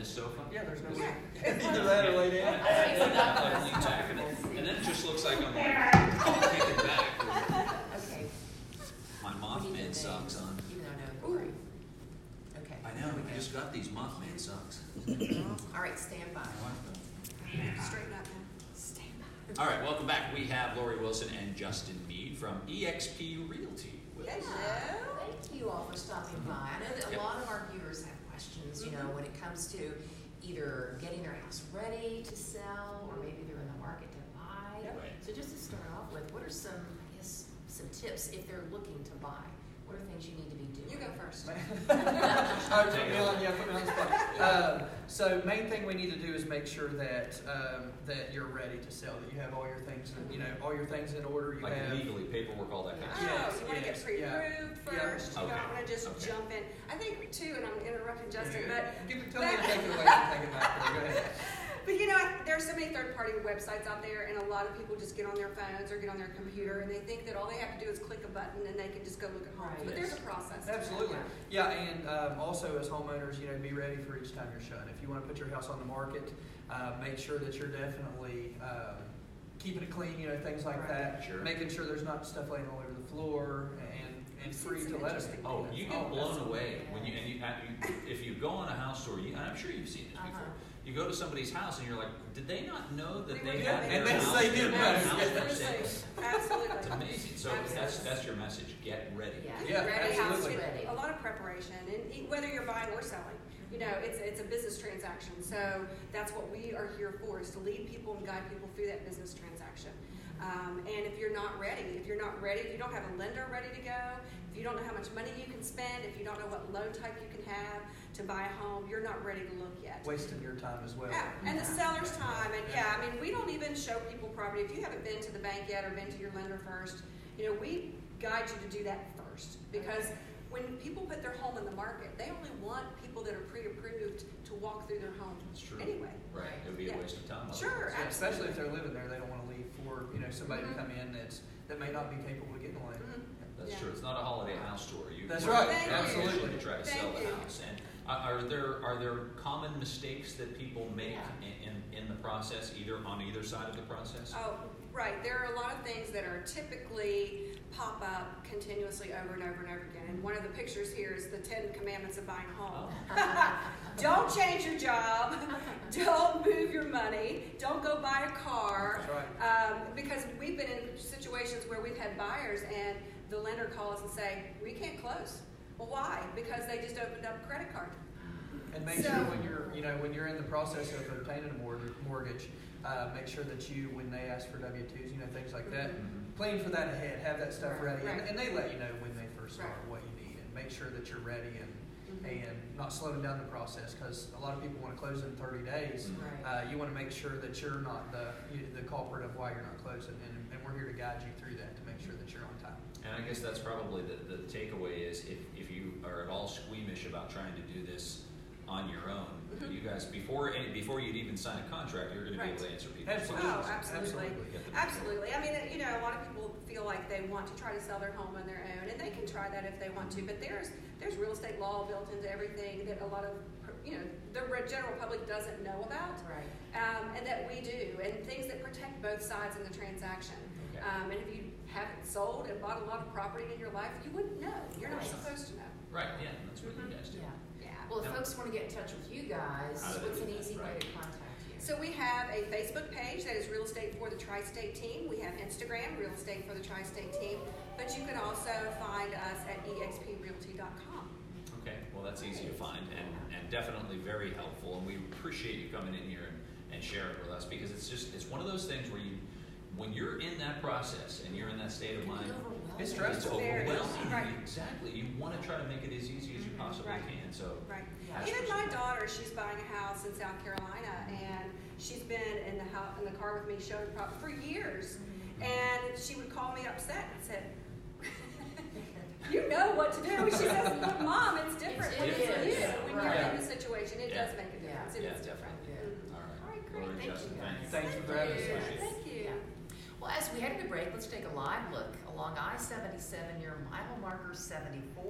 this sofa. Yeah, there's no way. Yeah. Either that or lay down. Like lean back, and then it just looks like I'm like kicking back. Okay. My Mothman socks on. Even though I know. Right. Okay. I know. I just got these Mothman socks. All right, stand by. Straighten up now. Stand by. All right, welcome back. We have Lori Wilson and Justin Mead from eXp Realty with us. Hello. Thank you all for stopping by. I know that a Yep. lot of our viewers have questions, you know, when it comes to either getting their house ready to sell or maybe they're in the market to buy. Right. So just to start off with, what are some, I guess, some tips if they're looking to buy? What are things you need to be doing? You go first. Put me on the spot. So main thing we need to do is make sure that that you're ready to sell. That you have all your things, all your things in order. You Like have legally, paperwork, all that kind of Oh, stuff. you want to get pre-approved first. You Okay. don't want to just Okay. jump in. I think too, and I'm interrupting Justin, Tell me to take it away. Take it back. Go ahead. but there's so many third-party websites out there, and a lot of people just get on their phones or get on their computer, and they think that all they have to do is click a button and they can just go look at homes. Right. But there's a process. to that. Absolutely. Yeah, and also as homeowners, be ready for each time you're shut. If you want to put your house on the market, make sure that you're definitely keeping it clean, things like that. Sure. Making sure there's not stuff laying all over the floor and free to let us. Oh, you get blown away when you if you go on a house tour. And I'm sure you've seen this before. You go to somebody's house and you're like, did they not know that they had And their they house? say do their that. house for sale? Absolutely. Absolutely. It's amazing. So that's your message. Get ready. Yeah, ready, absolutely. a lot of preparation, and whether you're buying or selling, it's a business transaction. So that's what we are here for, is to lead people and guide people through that business transaction. And if you're not ready, if you don't have a lender ready to go, if you don't know how much money you can spend, if you don't know what loan type you can have to buy a home, you're not ready to look yet. Wasting your time as well. Yeah, and the seller's time, and we don't even show people property. If you haven't been to the bank yet or been to your lender first, we guide you to do that first, because when people put their home in the market, they only want people that are pre-approved to walk through their home. That's true. Anyway. Right. It would be a waste of time. Sure, Yeah, absolutely. especially if they're living there, they don't want to leave for somebody to come in that may not be capable of getting a loan. That's true. It's not a holiday house tour. That's right. Thank you. Absolutely. To try to sell the house. And are there common mistakes that people make in the process, on either side of the process? Oh, right. There are a lot of things that are typically pop up continuously over and over and over again. And one of the pictures here is the 10 commandments of buying a home. Don't change your job. Don't move your money. Don't go buy a car. That's right. Because we've been in situations where we've had buyers and the lender calls and say, we can't close. Well, why? Because they just opened up a credit card. And make sure when you're in the process of obtaining a mortgage, make sure that when they ask for W-2s, things like that, plan for that ahead, have that stuff ready, Right. and they let you know when they first start what you need, and make sure that you're ready and not slowing down the process, because a lot of people want to close in 30 days. Right. You want to make sure that you're not the culprit of why you're not closing, and we're here to guide you through that to make sure that you're on time. And I guess that's probably the takeaway is if you are at all squeamish about trying to do this on your own, you guys, before you'd even sign a contract, you're going to be able to answer people's Absolutely. questions. Oh, absolutely. Absolutely. I mean, a lot of people feel like they want to try to sell their home on their own, and they can try that if they want to, but there's real estate law built into everything that a lot of, the general public doesn't know about. Right. And that we do, and things that protect both sides in the transaction. Okay. And if you haven't sold and bought a lot of property in your life, you wouldn't know. You're not supposed to know. Right, yeah, that's what you guys do. Yeah. Yeah. Well, if folks want to get in touch with you guys, How do they what's do an that? easy way Right. to contact you? So we have a Facebook page that is Real Estate for the Tri-State Team. We have Instagram, Real Estate for the Tri-State Team. But you can also find us at exprealty.com. Okay, well that's easy to find and definitely very helpful, and we appreciate you coming in here and sharing with us, because it's one of those things where when you're in that process and you're in that state of mind, It's it's stressful. overwhelming. Right. Exactly. You want to try to make it as easy as you possibly Right. can. So Right. Yeah. Even my daughter, she's buying a house in South Carolina, and she's been in the car with me showing property for years. And she would call me upset and said, "You know what to do." She says, "Look, Mom, it's different when It it's is. you. When Right. you're in the situation, it Yeah. does make a difference. It Yeah, is different." All right. All right, great. Lori, Thank Justin, you, thank you. guys. Thanks for having us. Appreciate it. Thank you. Yeah. Well, as we head to the break, let's take a live look along I-77 near mile marker 74.